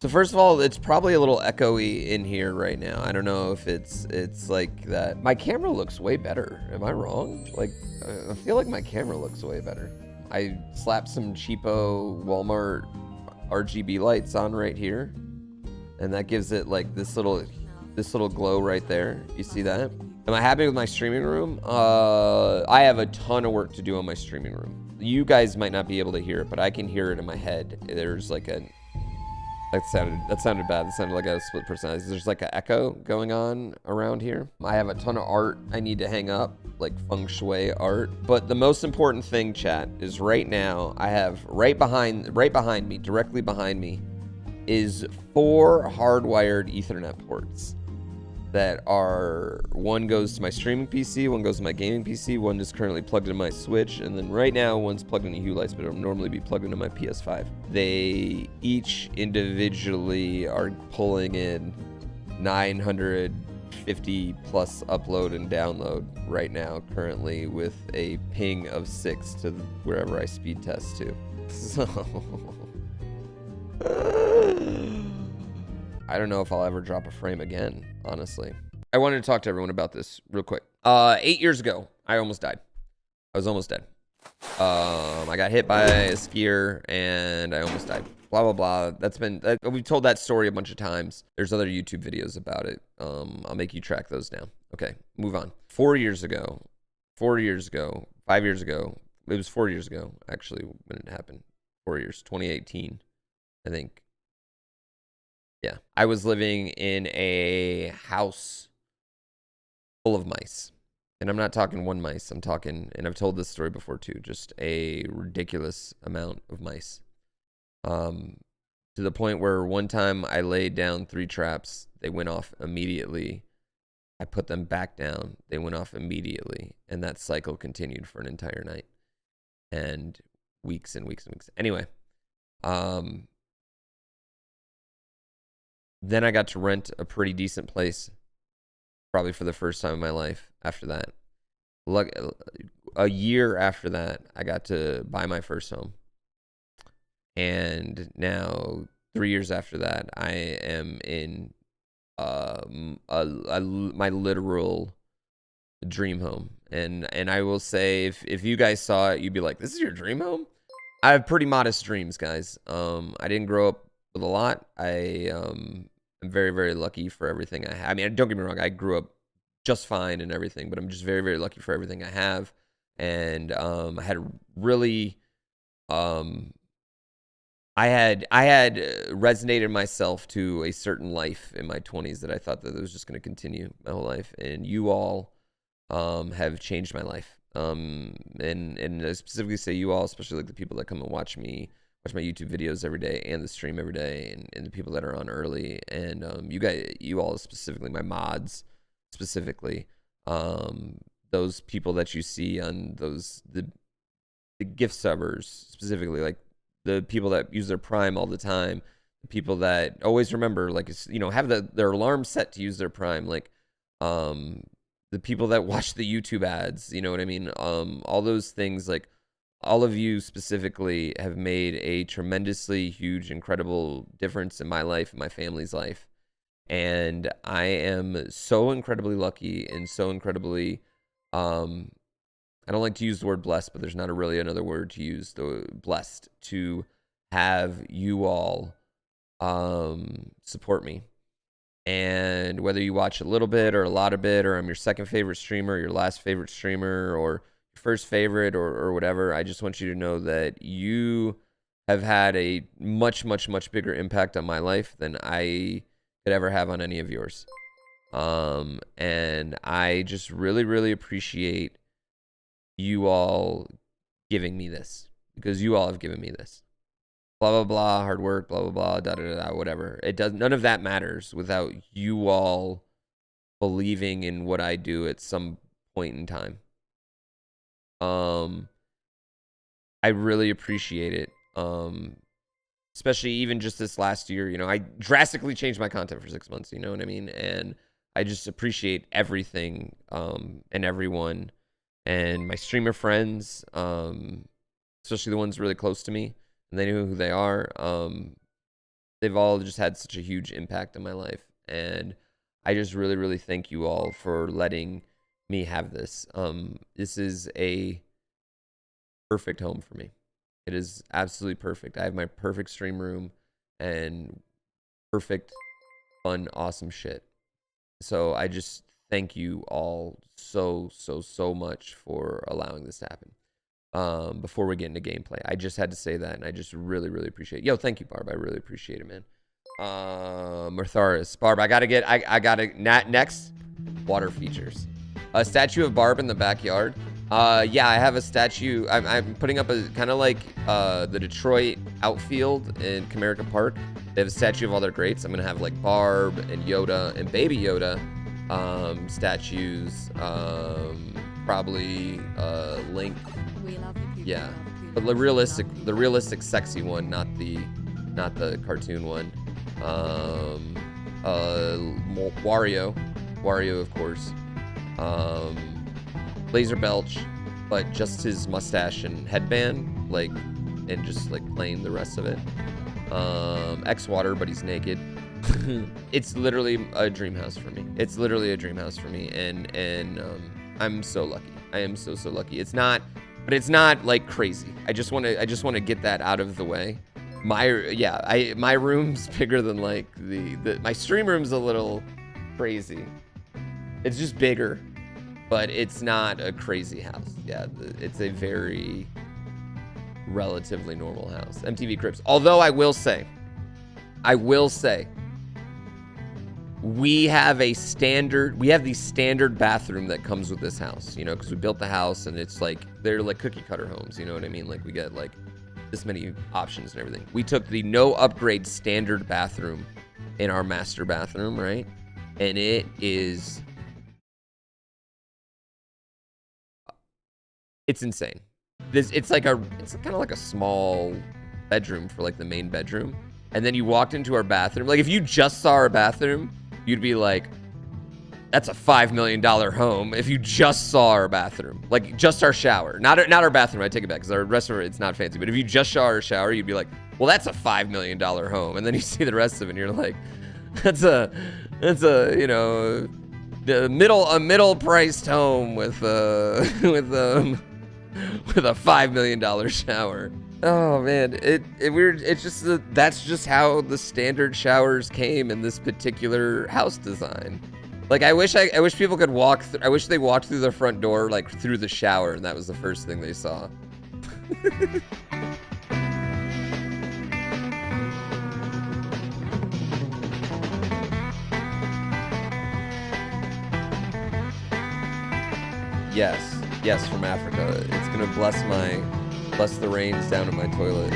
So first of all, it's probably a little echoey in here right now. I don't know if it's like that. My camera looks way better. Am I wrong? Like, I feel like my camera looks way better. I slapped some cheapo Walmart RGB lights on right here, and that gives it like this little glow right there. You see that? Am I happy with my streaming room? I have a ton of work to do on my streaming room. You guys might not be able to hear it, but I can hear it in my head. There's like a that sounded bad. That sounded like a split personality. There's like an echo going on around here. I have a ton of art I need to hang up, like feng shui art. But the most important thing, chat, is right now I have right behind me, directly behind me, is 4 hardwired Ethernet ports that are, one goes to my streaming PC, one goes to my gaming PC, one is currently plugged into my Switch, and then right now one's plugged into Hue Lights, but it'll normally be plugged into my PS5. They each individually are pulling in 950 plus upload and download right now, currently with a ping of 6 to wherever I speed test to. So I don't know if I'll ever drop a frame again, honestly. I wanted to talk to everyone about this real quick. 8 years ago, I almost died. I was almost dead. I got hit by a skier and I almost died. Blah, blah, blah. We've told that story a bunch of times. There's other YouTube videos about it. I'll make you track those down. Okay, move on. 4 years ago, 5 years ago, it was 4 years ago, actually, when it happened. 4 years, 2018, I think. Yeah, I was living in a house full of mice. And I'm not talking one mice. I'm talking, and I've told this story before too, just a ridiculous amount of mice. To the point where one time I laid down 3 traps. They went off immediately. I put them back down. They went off immediately. And that cycle continued for an entire night. And weeks and weeks and weeks. Anyway, then I got to rent a pretty decent place, probably for the first time in my life after that. A year after that, I got to buy my first home. And now, 3 years after that, I am in my literal dream home. And I will say, if you guys saw it, you'd be like, this is your dream home? I have pretty modest dreams, guys. I didn't grow up with a lot. I'm very, very lucky for everything I have. I mean, don't get me wrong, I grew up just fine and everything, but I'm just very, very lucky for everything I have. And I had really, I had resonated myself to a certain life in my 20s that I thought that it was just going to continue my whole life. And you all have changed my life. And I specifically say you all, especially like the people that come and watch my YouTube videos every day and the stream every day, and the people that are on early, and you all specifically, my mods specifically, those people that you see on the gift subbers specifically, like the people that use their Prime all the time, the people that always remember, like, have their alarm set to use their Prime, like the people that watch the YouTube ads, you know what I mean? All those things, like, all of you specifically have made a tremendously huge, incredible difference in my life, and my family's life. And I am so incredibly lucky and so incredibly, I don't like to use the word blessed, but there's not really another word to use, the blessed, to have you all support me. And whether you watch a little bit or a lot of it, or I'm your second favorite streamer, your last favorite streamer, or first favorite, or whatever, I just want you to know that you have had a much, much, much bigger impact on my life than I could ever have on any of yours. And I just really, really appreciate you all giving me this, because you all have given me this. Blah, blah, blah, hard work, blah, blah, blah, da, da, da, whatever. None of that matters without you all believing in what I do at some point in time. I really appreciate it. Especially even just this last year, I drastically changed my content for 6 months, you know what I mean? And I just appreciate everything, and everyone, and my streamer friends, especially the ones really close to me, and they know who they are. they've all just had such a huge impact on my life. And I just really, really thank you all for letting me have this. This is a perfect home for me. It is absolutely perfect. I have my perfect stream room and perfect, fun, awesome shit. So I just thank you all so much for allowing this to happen. Before we get into gameplay, I just had to say that, and I just really, really appreciate it. Yo, thank you, Barb. I really appreciate it, man. Mertharis. Barb, I gotta next, water features. A statue of Barb in the backyard. Yeah, I have a statue. I'm putting up a kind of like the Detroit outfield in Comerica Park. They have a statue of all their greats. I'm gonna have like Barb and Yoda and Baby Yoda statues. Probably Link. We love you. Yeah, but the realistic sexy one, not the cartoon one. Wario of course. Laser Belch, but just his mustache and headband, like, and just like plain the rest of it. X-Water, but he's naked. It's literally a dream house for me. It's literally a dream house for me, and I'm so lucky. I am so lucky. It's not, but it's not like crazy. I just want to get that out of the way. My room's bigger than like my stream room's a little crazy. It's just bigger, but it's not a crazy house. Yeah, it's a very relatively normal house. MTV Cribs. Although I will say, we have the standard bathroom that comes with this house, you know, because we built the house and it's like, they're like cookie cutter homes, you know what I mean? Like we get like this many options and everything. We took the no upgrade standard bathroom in our master bathroom, right? And it's insane. It's kind of like a small bedroom for like the main bedroom. And then you walked into our bathroom. Like if you just saw our bathroom, you'd be like, that's a $5 million home. If you just saw our bathroom, like just our shower, not our bathroom. I take it back because our rest of it's not fancy. But if you just saw our shower, you'd be like, well, that's a $5 million home. And then you see the rest of it and you're like, that's a, you know, a middle priced home with a $5 million shower. Oh man, it's just that's just how the standard showers came in this particular house design. Like I wish people could walk. I wish they walked through the front door, like through the shower, and that was the first thing they saw. Yes, from Africa. It's gonna bless the rains down in my toilet.